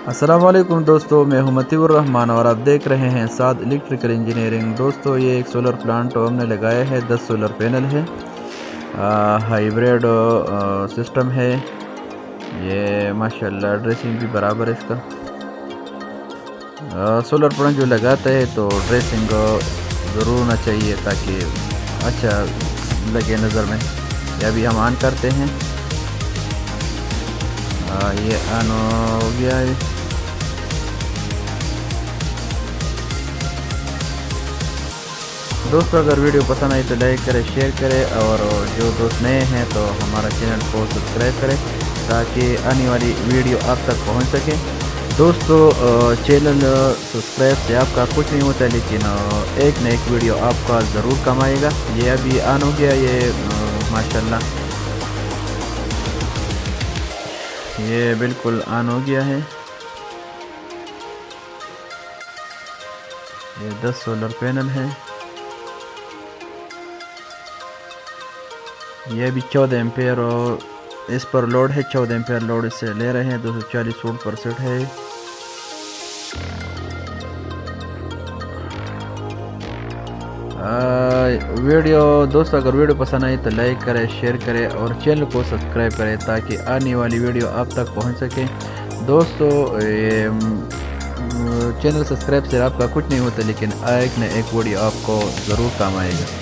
السلام علیکم دوستو، میں ہوں مطیع الرحمان اور آپ دیکھ رہے ہیں سعد الیکٹریکل انجینئرنگ۔ دوستو یہ ایک سولر پلانٹ ہم نے لگایا ہے، 10 سولر پینل ہے، ہائیبریڈ سسٹم ہے یہ، ماشاءاللہ ڈریسنگ بھی برابر ہے اس کا۔ سولر پلانٹ جو لگاتا ہے تو ڈریسنگ ضرور ہونا چاہیے تاکہ اچھا لگے نظر میں۔ یہ ابھی ہم آن کرتے ہیں، یہ آن ہو گیا ہے۔ دوستو اگر ویڈیو پسند آئی تو لائک کرے، شیئر کرے، اور جو دوست نئے ہیں تو ہمارا چینل کو سبسکرائب کرے تاکہ آنے والی ویڈیو آپ تک پہنچ سکے۔ دوستو چینل سبسکرائب سے آپ کا کچھ نہیں ہوتا، لیکن ایک نہ ایک ویڈیو آپ کا ضرور کم آئے گا۔ یہ ابھی آن ہو گیا، یہ ماشاءاللہ یہ بالکل آن ہو گیا ہے۔ یہ 10 سولر پینل ہے، یہ بھی 14 ایمپیر اور اس پر لوڈ ہے، 14 ایمپیر لوڈ اس سے لے رہے ہیں، 240 وولٹ پر سیٹ ہے۔ ویڈیو دوستو اگر ویڈیو پسند آئی تو لائک کرے، شیئر کرے اور چینل کو سبسکرائب کرے تاکہ آنے والی ویڈیو آپ تک پہنچ سکے۔ دوستو چینل سبسکرائب سے آپ کا کچھ نہیں ہوتا، لیکن ایک نہ ایک ویڈیو آپ کو ضرور کام آئے گا۔